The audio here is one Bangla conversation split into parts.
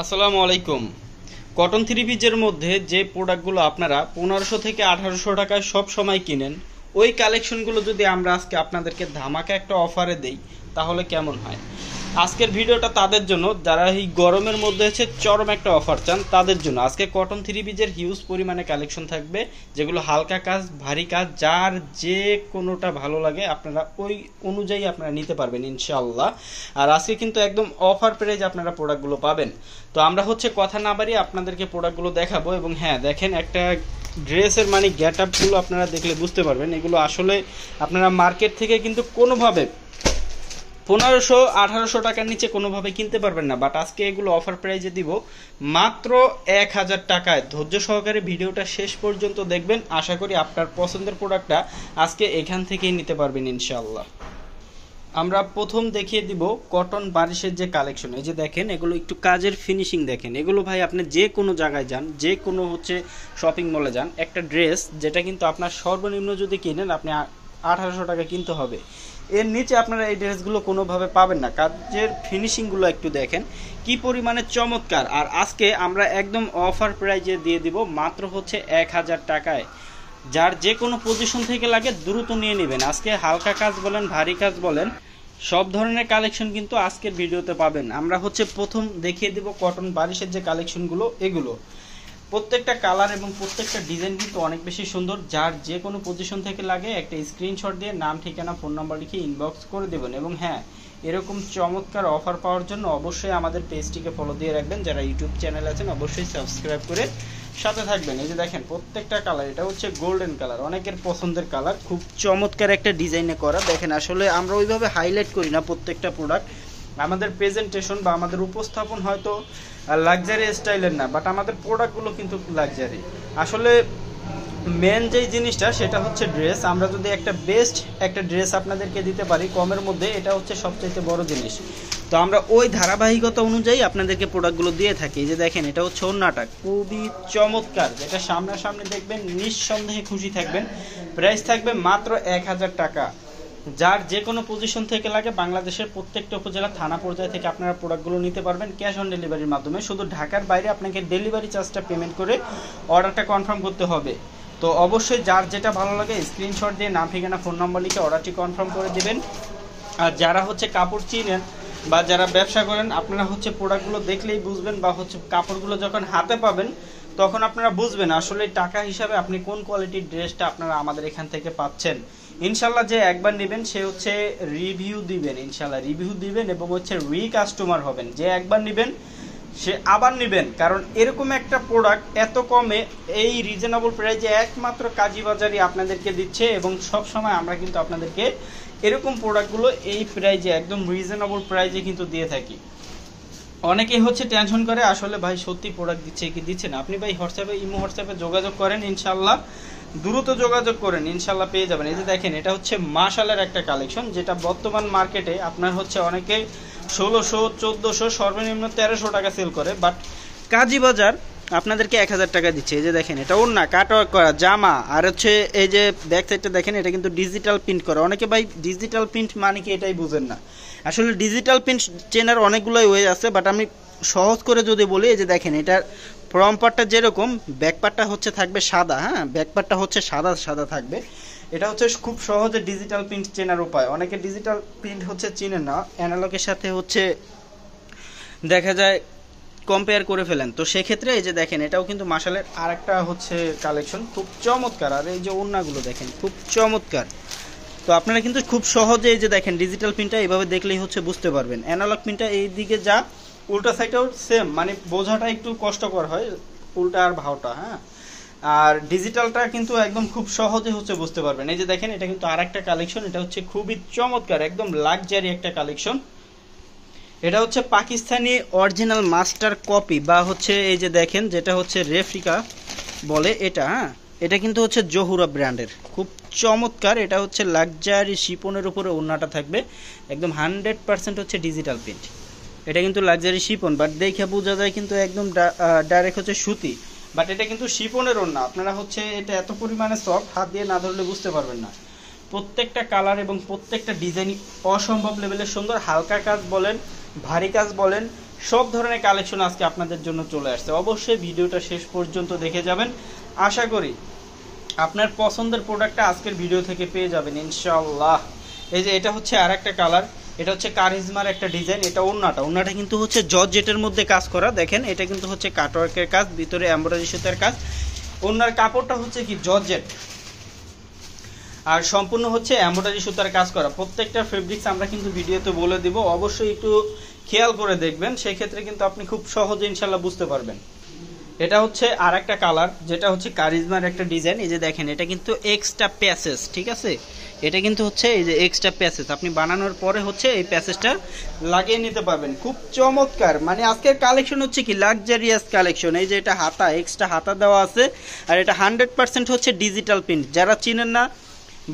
আসসালামু আলাইকুম। কটন থ্রি পিসের মধ্যে যে প্রোডাক্টগুলো আপনারা 1500 থেকে 1800 টাকায় সব সময় কিনেন, ওই কালেকশনগুলো যদি আমরা আজকে আপনাদেরকে ধামাকা একটা অফারে দেই তাহলে কেমন হয়? আজকের ভিডিওটা তাদের জন্য যারা এই গরমের মধ্যে হচ্ছে চরম একটা অফার চান তাদের জন্য। আজকে কটন থ্রি পিসের হিউজ পরিমাণে কালেকশন থাকবে, যেগুলো হালকা কাজ, ভারী কাজ, যার যে কোনোটা ভালো লাগে আপনারা ওই অনুযায়ী আপনারা নিতে পারবেন ইনশাআল্লাহ। আর আজকে কিন্তু একদম অফার প্রাইজ আপনারা প্রোডাক্টগুলো পাবেন। তো আমরা হচ্ছে কথা না বাড়িয়ে আপনাদেরকে প্রোডাক্টগুলো দেখাবো। এবং হ্যাঁ, দেখেন একটা ড্রেসের মানে গেট আপগুলো আপনারা দেখলে বুঝতে পারবেন এগুলো আসলে আপনারা মার্কেট থেকে কিন্তু কোনোভাবে 1500-1800 টাকার নিচে কোনোভাবে কিনতে পারবেন না। বাট আজকে এগুলো অফার প্রাইজে দিব মাত্র 1000 টাকায়। ধৈর্য সহকারে ভিডিওটা শেষ পর্যন্ত দেখবেন, আশা করি আপনার পছন্দের প্রোডাক্টটা আজকে এখান থেকেই নিতে পারবেন ইনশাআল্লাহ। আমরা প্রথম দেখিয়ে দিব কটন বারিশের যে কালেকশন। এই যে দেখেন, এগুলো একটু কাজের ফিনিশিং দেখেন। এগুলো ভাই আপনি যে কোনো জায়গায় যান, যে কোনো হচ্ছে শপিং মলে যান, একটা ড্রেস যেটা কিন্তু আপনার সর্বনিম্ন যদি কিনেন আপনি 1800 টাকা কিনতে হবে, এর নিচে আপনারা এই ড্রেসগুলো কোনোভাবে পাবেন না। কাজের ফিনিশিংগুলো একটু দেখেন কি পরিমাণে চমৎকার। আর আজকে আমরা একদম অফার প্রাইজে দিয়ে দিব মাত্র হচ্ছে 1000 টাকায়। যার যে কোনো পজিশন থেকে লাগে দ্রুত নিয়ে নেবেন। আজকে হালকা কাজ বলেন, ভারী কাজ বলেন, সব ধরনের কালেকশন কিন্তু আজকের ভিডিওতে পাবেন। আমরা হচ্ছে প্রথম দেখিয়ে দেব কটন বারিশের যে কালেকশনগুলো। এগুলো প্রত্যেকটা কালার এবং প্রত্যেকটা ডিজাইন কিন্তু অনেক বেশি সুন্দর। যার যে কোনো পজিশন থেকে লাগে একটা স্ক্রিনশট দিয়ে নাম, ঠিকানা, ফোন নাম্বার লিখে ইনবক্স করে দেবেন। এবং হ্যাঁ, এরকম চমৎকার অফার পাওয়ার জন্য অবশ্যই আমাদের পেজটিকে ফলো দিয়ে রাখবেন। যারা ইউটিউব চ্যানেল আছেন অবশ্যই সাবস্ক্রাইব করে সাথে থাকবেন। এই যে দেখেন প্রত্যেকটা কালার, এটা হচ্ছে গোল্ডেন কালার, অনেকের পছন্দের কালার, খুব চমৎকার একটা ডিজাইনে করা। দেখেন আসলে আমরা ওইভাবে হাইলাইট করি না প্রত্যেকটা প্রোডাক্ট, আমাদের প্রেজেন্টেশন বা আমাদের উপস্থাপন হয়তো লাক্সারি স্টাইলের না, বাট আমাদের প্রোডাক্টগুলো কিন্তু লাক্সারি। আসলে মেন যেই জিনিসটা সেটা হচ্ছে ড্রেস। আমরা যদি একটা বেস্ট একটা ড্রেস আপনাদেরকে দিতে পারি কমের মধ্যে, এটা হচ্ছে সবচাইতে বড় জিনিস। তো আমরা ওই ধারাবাহিকতা অনুযায়ী আপনাদেরকে প্রোডাক্টগুলো দিয়ে থাকি। যে দেখেন, এটা হচ্ছে ওন্নাটা খুবই চমৎকার, যেটা সামনাসামনি দেখবেন নিঃসন্দেহে খুশি থাকবেন। প্রাইস থাকবে মাত্র 1000 টাকা। যার যে কোনো পজিশন থেকে লাগে বাংলাদেশের প্রত্যেকটা উপজেলা থানা পর্যায় থেকে আপনারা প্রোডাক্টগুলো নিতে পারবেন ক্যাশ অন ডেলিভারির মাধ্যমে। শুধু ঢাকার বাইরে আপনাকে ডেলিভারি চার্জটা পেমেন্ট করে অর্ডারটা কনফার্ম করতে হবে। তো অবশ্যই যার যেটা ভালো লাগে স্ক্রিনশট দিয়ে নাম, ঠিকানা, ফোন নম্বর লিখে অর্ডারটি কনফার্ম করে দেবেন। আর যারা হচ্ছে কাপড় চিনেন বা যারা ব্যবসা করেন, আপনারা হচ্ছে প্রোডাক্টগুলো দেখলেই বুঝবেন, বা হচ্ছে কাপড়গুলো যখন হাতে পাবেন তখন আপনারা বুঝবেন আসলে টাকা হিসাবে আপনি কোন কোয়ালিটির ড্রেসটা আপনারা আমাদের এখান থেকে পাচ্ছেন। ইনশাল্লাহ যে একবার নেবেন সে হচ্ছে রিভিউ দিবেন, ইনশাল্লাহ রিভিউ দিবেন এবং হচ্ছে কাস্টমার হবেন। যে একবার নেবেন সে আবার নেবেন, কারণ এরকম একটা প্রোডাক্ট এত কমে এই রিজনেবল প্রাইজে একমাত্র কাজী বাজারই আপনাদেরকে দিচ্ছে। এবং সব সময় আমরা কিন্তু আপনাদেরকে এরকম প্রোডাক্টগুলো এই প্রাইজে একদম রিজনেবল প্রাইজে কিন্তু দিয়ে থাকি। অনেকেই হচ্ছে টেনশন করে আসলে ভাই সত্যি প্রোডাক্ট দিচ্ছে কি দিচ্ছে না। আপনি ভাই হোয়াটসঅ্যাপে, ইমো হোয়াটসঅ্যাপে যোগাযোগ করেন, ইনশাল্লাহ দ্রুত যোগাযোগ করেন, ইনশাল্লাহ পেয়ে যাবেন। এই যে দেখেন, এটা হচ্ছে মাশালের একটা কালেকশন, যেটা বর্তমান মার্কেটে আপনার হচ্ছে অনেকে 1600, 1400, সর্বনিম্ন 1300 টাকা সেল করে, বাট কাজী বাজার আপনাদেরকে 1000 টাকা দিচ্ছে। এই যে দেখেন, এটা ওড়না কাটওয়ার্ক করা জামা, আর হচ্ছে এই যে ব্যাক সাইডটা দেখেন, এটা কিন্তু ডিজিটাল প্রিন্ট করা। অনেকে ভাই ডিজিটাল প্রিন্ট মানে কি এটাই বুঝেন না। আসলে ডিজিটাল প্রিন্ট চেনার অনেকগুলোই ওয়ে আছে, বাট আমি সহজ করে যদি বলি, এই যে দেখেন, এটার ফ্রন্ট পার্টটা যেরকম, ব্যাক পার্টটা হচ্ছে থাকবে সাদা। হ্যাঁ, ব্যাক পার্টটা হচ্ছে সাদা সাদা থাকবে। এটা হচ্ছে খুব সহজে ডিজিটাল প্রিন্ট চেনার উপায়। অনেকে ডিজিটাল প্রিন্ট হচ্ছে চিনেন না, অ্যানালগের সাথে হচ্ছে দেখা যায় কম্পেয়ার করে ফেলেন। তো সেক্ষেত্রে এই যে দেখেন, এটাও কিন্তু মাশালের আরেকটা হচ্ছে কালেকশন, খুব চমৎকার। আর এই যে ওড়নাগুলো দেখেন খুব চমৎকার। তো আপনারা কিন্তু খুব সহজে এই যে দেখেন ডিজিটাল প্রিন্টটা এইভাবে দেখলেই হচ্ছে বুঝতে পারবেন। অ্যানালগ প্রিন্টটা এই দিকে যা, উল্টা সাইডটাও সেম, মানে বোঝাটা একটু কষ্টকর হয় উল্টা আর ভাওটা। হ্যাঁ, আর ডিজিটালটা কিন্তু একদম খুব সহজে হচ্ছে বুঝতে পারবেন। এই যে দেখেন, এটা কিন্তু আরেকটা কালেকশন, এটা হচ্ছে খুবই চমৎকার, একদম লাক্সারি একটা কালেকশন। এটা হচ্ছে পাকিস্তানি অরিজিনাল মাস্টার কপি, বা হচ্ছে এই যে দেখেন যেটা হচ্ছে রেফ্রিকা বলে এটা। হ্যাঁ, এটা কিন্তু হচ্ছে জহুরা ব্র্যান্ডের, খুব চমৎকার। এটা হচ্ছে লাক্সারি শিপনের উপরে ওড়নাটা থাকবে, একদম 100% হচ্ছে ডিজিটাল প্রিন্ট। এটা কিন্তু লাক্সারি শিপন, বাট দেখে বোঝা যায় কিন্তু একদম ডাইরেক্ট হচ্ছে সুতি, বাট এটা কিন্তু শিপনের ওড়না। আপনারা হচ্ছে এটা এত পরিমাণে সফট, হাত দিয়ে না ধরলে বুঝতে পারবেন না। প্রত্যেকটা কালার এবং প্রত্যেকটা ডিজাইন অসম্ভব লেভেলের সুন্দর। হালকা কাজ বলেন, ভারী কাজ বলেন, সব ধরনের কালেকশন আজকে আপনাদের জন্য চলে আসছে। অবশ্যই ভিডিওটা শেষ পর্যন্ত দেখে যাবেন, আশা করি আপনার পছন্দের প্রোডাক্টটা আজকের ভিডিও থেকে পেয়ে যাবেন ইনশাআল্লাহ। এই যে এটা হচ্ছে আর একটা কালার, এটা হচ্ছে কারিজমার একটা ডিজাইন। এটা ওন্নাটা কিন্তু হচ্ছে জর্জেটের মধ্যে কাজ করা, দেখেন এটা কিন্তু হচ্ছে কাটওয়ার্কের কাজ, ভিতরে এমব্রয়ডারি সুতার কাজ। ওন্নার কাপড়টা হচ্ছে কি জর্জেট, আর সম্পূর্ণ হচ্ছে এমব্রয়ডারি সুতার কাজ করা। প্রত্যেকটা ফেব্রিক্স আমরা কিন্তু ভিডিওতে বলে দিব, অবশ্যই একটু খেয়াল করে দেখবেন, সেই ক্ষেত্রে কিন্তু আপনি খুব সহজে ইনশাল্লাহ বুঝতে পারবেন। এটা হচ্ছে আর একটা কালার, যেটা হচ্ছে কারিজমার একটা ডিজাইন। এই যে দেখেন এটা কিন্তু এক্সট্রা প্যাসেজ, ঠিক আছে, এটা কিন্তু হচ্ছে এই যে এক্সট্রা প্যাসেজ, আপনি বানানোর পরে হচ্ছে এই প্যাসেজটা লাগিয়ে নিতে পারবেন। খুব চমৎকার, মানে আজকের কালেকশন হচ্ছে কি লাক্সারিয়াস কালেকশন। এই যে এটা হাতা, এক্সট্রা হাতা দেওয়া আছে, আর এটা 100% হচ্ছে ডিজিটাল প্রিন্ট। যারা চিনেন না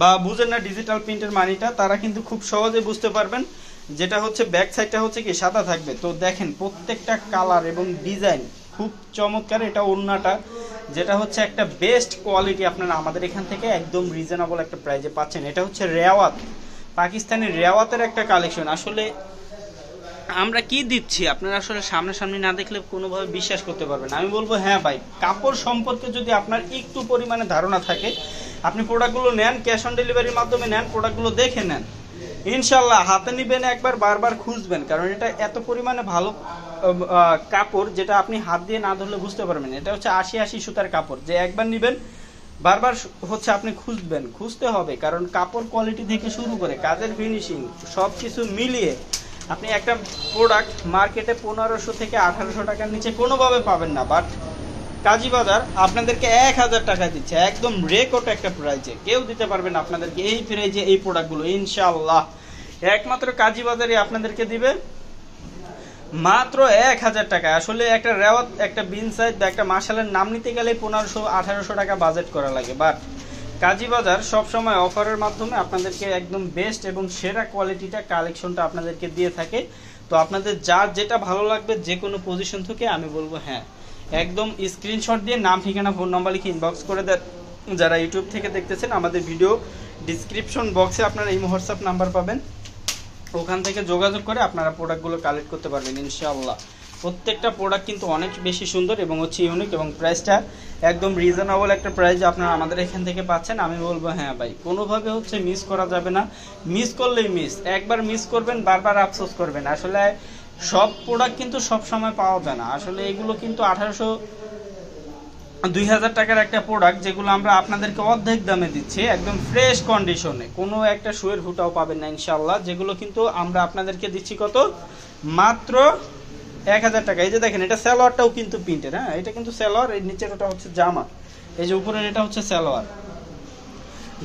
বা বুঝেন না ডিজিটাল প্রিন্টের মানিটা, তারা কিন্তু খুব সহজে বুঝতে পারবেন। যেটা হচ্ছে ব্যাক সাইডটা হচ্ছে কি সাদা থাকবে। তো দেখেন প্রত্যেকটা কালার এবং ডিজাইন খুব চমৎকার। এটা ওন্নাটা, যেটা হচ্ছে একটা বেস্ট কোয়ালিটি, আপনারা আমাদের এখান থেকে একদম রিজনেবল একটা প্রাইসে পাচ্ছেন। এটা হচ্ছে রেওয়াত, পাকিস্তানি রেওয়াতের একটা কালেকশন। আসলে আমরা কি দিচ্ছি আপনারা আসলে সামনাসামনি না দেখলে কোনোভাবে বিশ্বাস করতে পারবেন। আমি বলবো হ্যাঁ ভাই, কাপড় সম্পর্কে যদি আপনার একটু পরিমাণে ধারণা থাকে, আপনি প্রোডাক্টগুলো নেন, ক্যাশ অন ডেলিভারির মাধ্যমে নেন, প্রোডাক্টগুলো দেখে নেন, ইনশাল্লাহ হাতে নিবেন একবার, বারবার খুঁজবেন, কারণ এটা এত পরিমাণে ভালো কাপড়, যেটা আপনি হাত দিয়ে না ধরলে বুঝতে পারবেন। এটা হচ্ছে 80 সুতার কাপড়, যে একবার নিবেন বারবার হচ্ছে আপনি খুঁজতে হবে, কারণ কাপড় কোয়ালিটি থেকে শুরু করে কাজের ফিনিশিং সব কিছু মিলিয়ে আপনি একটা প্রোডাক্ট মার্কেটে 1500 থেকে 1800 টাকার নিচে কোনোভাবে পাবেন না। বাট কাজীবাজার আপনাদেরকে 1000 টাকায় দিচ্ছে, একদম রেকর্ড একটা প্রাইজে। কেউ দিতে পারবেন আপনাদেরকে এই প্রাইজে এই প্রোডাক্টগুলো ইনশাআল্লাহ। একমাত্র কাজীবাজারই আপনাদেরকে দিবে মাত্র 1000 টাকা। আসলে একটা রেওয়াত, একটা বিন সাইড বা একটা মার্শালের নাম নিতে গেলে 1500-1800 টাকা বাজেট করা লাগে। বাট কাজীবাজার সবসময় অফারের মাধ্যমে আপনাদেরকে একদম বেস্ট এবং সেরা কোয়ালিটিটা কালেকশনটা আপনাদেরকে দিয়ে থাকে। তো আপনাদের যার যেটা ভালো লাগবে যে কোনো পজিশন থেকে, আমি বলবো হ্যাঁ একদম স্ক্রিনশট দিয়ে নাম, ঠিকানা, ফোন নাম্বার লিখে ইনবক্স করে দেন। যারা ইউটিউব থেকে দেখতেছেন, আমাদের ভিডিও ডিসক্রিপশন বক্সে আপনারা এই হোয়াটসঅ্যাপ নাম্বার পাবেন, ওখান থেকে যোগাযোগ করে আপনারা প্রোডাক্টগুলো কালেক্ট করতে পারবেন ইনশাআল্লাহ। প্রত্যেকটা প্রোডাক্ট কিন্তু অনেক বেশি সুন্দর এবং হচ্ছে ইউনিক, এবং প্রাইসটা একদম রিজনেবল একটা প্রাইস আপনারা আমাদের এখান থেকে পাচ্ছেন। আমি বলবো হ্যাঁ ভাই, কোনোভাবে হচ্ছে মিস করা যাবে না, মিস করলেই মিস। একবার মিস করবেন, বারবার আফসোস করবেন। আসলে সব প্রোডাক্ট কিন্তু সব সময় পাওয়া যায় না। আসলে এগুলো কিন্তু 1800-2000 টাকার একটা প্রোডাক্ট, যেগুলো আমরা আপনাদেরকে অর্ধেক দামে দিচ্ছি, একদম ফ্রেশ কন্ডিশনে, কোনো একটা শুয়ের ফুটাও পাবেন না ইনশাআল্লাহ। যেগুলো কিন্তু আমরা আপনাদেরকে দিচ্ছি কত, মাত্র 1000 টাকা। এই যে দেখেন এটা সালোয়ারটাও কিন্তু প্রিন্টের, হ্যাঁ এটা কিন্তু সালোয়ার, এই নিচের ওটা হচ্ছে জামা, এই যে উপরের এটা হচ্ছে সালোয়ার।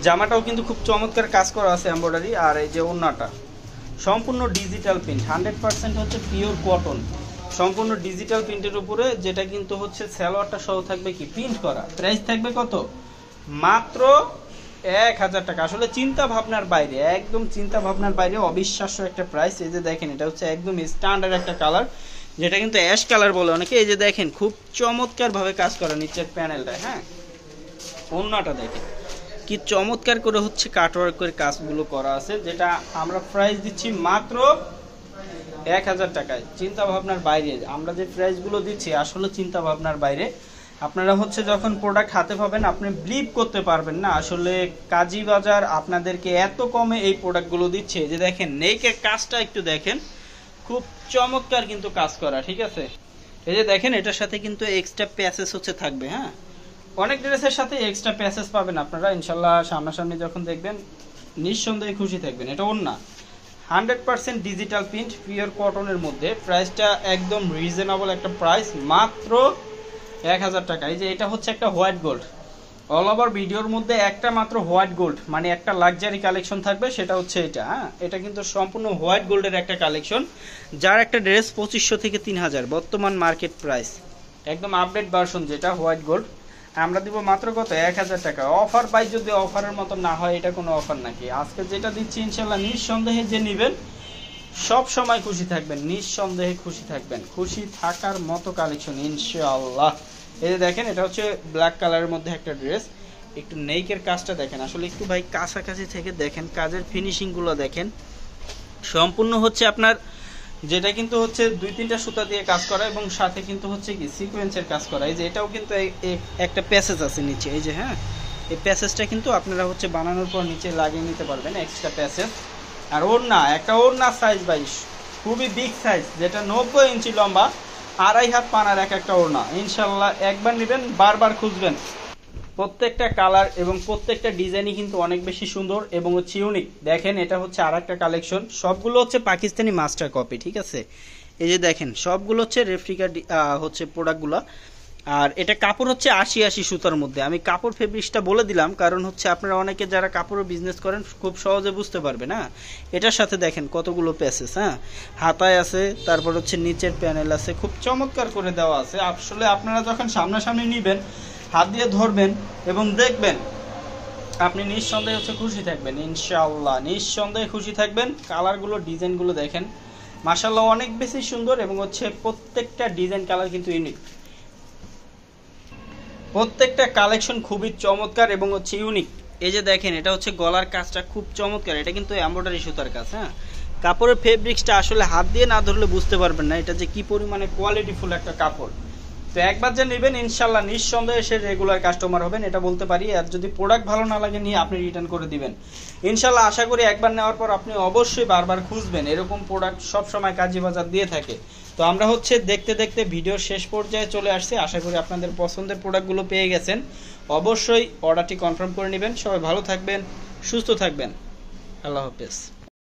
জামাটাও কিন্তু খুব চমৎকার কাজ করা আছে এমব্রয়ডারি। আর এই যে ওন্নাটা সম্পূর্ণ ডিজিটাল প্রিন্ট, 100% হচ্ছে পিওর কটন, সম্পূর্ণ ডিজিটাল প্রিন্টের উপরে, যেটা কিন্তু হচ্ছে সালোয়ারটা সহ থাকবে কি প্রিন্ট করা। প্রাইস থাকবে কত, মাত্র 1000 টাকা। আসলে চিন্তা ভাবনার বাইরে, একদম চিন্তা ভাবনার বাইরে, অবিশ্বাস্য একটা প্রাইস। এই যে দেখেন এটা হচ্ছে একদম স্ট্যান্ডার্ড একটা কালার, যেটা কিন্তু অ্যাশ কালার বলে অনেকে। এই যে দেখেন খুব চমৎকার ভাবে কাজ করা নিচের প্যানেলটা, হ্যাঁ ওন্নাটা দেখেন কি চমৎকার করে হচ্ছে কাটওয়ার্কের কাজগুলো করা আছে, যেটা আমরা প্রাইস দিচ্ছি মাত্র 1000 টাকায়। চিন্তা ভাবনার বাইরে আমরা যে প্রাইসগুলো দিচ্ছি, আসলে চিন্তা ভাবনার বাইরে। আপনারা হচ্ছে যখন প্রোডাক্ট হাতে পাবেন, আপনি বিলিভ করতে পারবেন না আসলে কাজীবাজার আপনাদেরকে এত কমে এই প্রোডাক্টগুলো দিচ্ছে। যে দেখেন নেকের কাজটা একটু দেখেন, খুব চমৎকার কিন্তু কাজ করা, ঠিক আছে। এই যে দেখেন এটার সাথে কিন্তু এক্সট্রা প্যাসেজ হচ্ছে থাকবে, হ্যাঁ অনেক ড্রেসের সাথে এক্সট্রা প্যাসেজ পাবেন আপনারা ইনশাল্লাহ। সামনাসামনি যখন দেখবেন নিঃসন্দেহে খুশি থাকবেন। এটা ওন্না 100% ডিজিটাল প্রিন্ট, পিওর কটনের মধ্যে। প্রাইসটা একদম রিজনেবল একটা প্রাইস, মাত্র 1000 টাকা। এই যে এটা হচ্ছে একটা হোয়াইট গোল্ড, অল ওভার ভিডিওর মধ্যে একটা মাত্র হোয়াইট গোল্ড, মানে একটা লাক্সারি কালেকশন থাকবে, সেটা হচ্ছে এটা। হ্যাঁ এটা কিন্তু সম্পূর্ণ হোয়াইট গোল্ডের একটা কালেকশন, যার একটা ড্রেস 2500 থেকে 3000 বর্তমান মার্কেট প্রাইস। একদম আপডেট ভার্সন যেটা হোয়াইট গোল্ড, আমরা দিব মাত্র কত, 1000 টাকা। অফার পাই, যদি অফারের মতো না হয় এটা কোনো অফার নাকি। আজকে যেটা দিচ্ছি ইনশাল্লাহ নিঃসন্দেহে যে নেবেন সব সময় খুশি থাকবেন, নিঃসন্দেহে খুশি থাকবেন, খুশি থাকার মতো কালেকশন ইনশাআল্লাহ। এই যে দেখেন এটা হচ্ছে ব্ল্যাক কালারের মধ্যে একটা ড্রেস, একটু নেকের কাজটা দেখেন, আসলে একটু ভাই কাছাকাছি থেকে দেখেন, কাজের ফিনিশিং গুলো দেখেন, সম্পূর্ণ হচ্ছে আপনার যেটা কিন্তু হচ্ছে 2-3টা সুতা দিয়ে কাজ করা এবং সাথে কিন্তু হচ্ছে কি সিকোয়েন্সের কাজ করা। এই যে এটাও কিন্তু একটা প্যাসেজ আছে নিচে, এই যে হ্যাঁ, এই প্যাসেজটা কিন্তু আপনারা হচ্ছে বানানোর পর নিচে লাগিয়ে নিতে পারবেন এক্সট্রা প্যাসেজ। আর ওড়না, একটা ওড়না সাইজ 22, খুবই বিগ সাইজ, যেটা 90 ইঞ্চি লম্বা, 2.5 হাত পানার একটা ওড়না। ইনশাল্লাহ একবার নেবেন বারবার খুঁজবেন। প্রত্যেকটা কালার এবং প্রত্যেকটা ডিজাইনই কিন্তু অনেক বেশি সুন্দর এবং হচ্ছে ইউনিক। দেখেন এটা হচ্ছে আর একটা কালেকশন, সবগুলো হচ্ছে পাকিস্তানি মাস্টার কপি, ঠিক আছে। এই যে দেখেন সবগুলো হচ্ছে রেপ্লিকা হচ্ছে প্রোডাক্টগুলো। আর এটা কাপড় হচ্ছে 80 সুতার মধ্যে। আমি কাপড় ফেব্রিক্সটা বলে দিলাম কারণ হচ্ছে আপনারা অনেকে যারা কাপড়ের বিজনেস করেন খুব সহজে বুঝতে পারবে না। এটার সাথে দেখেন কতগুলো প্যাসেজ, হ্যাঁ, হাতায় আছে, তারপর হচ্ছে নিচের প্যানেল আছে, খুব চমৎকার করে দেওয়া আছে। আসলে আপনারা যখন সামনাসামনি নিবেন, হাত দিয়ে ধরবেন এবং দেখবেন, আপনি নিঃসন্দেহে হচ্ছে খুশি থাকবেন। ইনশাআল্লাহ নিঃসন্দেহে খুশি থাকবেন। কালারগুলো, ডিজাইনগুলো দেখেন, মাশাআল্লাহ অনেক বেশি সুন্দর এবং হচ্ছে প্রত্যেকটা ডিজাইন কালার কিন্তু ইউনিক। প্রত্যেকটা কালেকশন খুবই চমৎকার এবং হচ্ছে ইউনিক। এই যে দেখেন এটা হচ্ছে গলার কাজটা খুব চমৎকার, এটা কিন্তু এমব্রয়ডারি সুতার কাজ, হ্যাঁ। কাপড়ের ফেব্রিক্সটা আসলে হাত দিয়ে না ধরলে বুঝতে পারবেন না এটা যে কি পরিমাণে কোয়ালিটিফুল একটা কাপড়। তো একবার যে নেবেন ইনশাল্লাহ নিঃসন্দেহে সে রেগুলার কাস্টমার হবেন, এটা বলতে পারি। আর যদি প্রোডাক্ট ভালো না লাগে নিয়ে আপনি রিটার্ন করে দিবেন ইনশাল্লাহ। আশা করি একবার নেওয়ার পর আপনি অবশ্যই বারবার খুঁজবেন, এরকম প্রোডাক্ট সব সময় কাজী বাজার দিয়ে থাকে। তো আমরা হচ্ছে দেখতে দেখতে ভিডিওর শেষ পর্যায়ে চলে আসছি। আশা করি আপনাদের পছন্দের প্রোডাক্টগুলো পেয়ে গেছেন। অবশ্যই অর্ডারটি কনফার্ম করে নেবেন। সবাই ভালো থাকবেন, সুস্থ থাকবেন। আল্লাহ হাফেজ।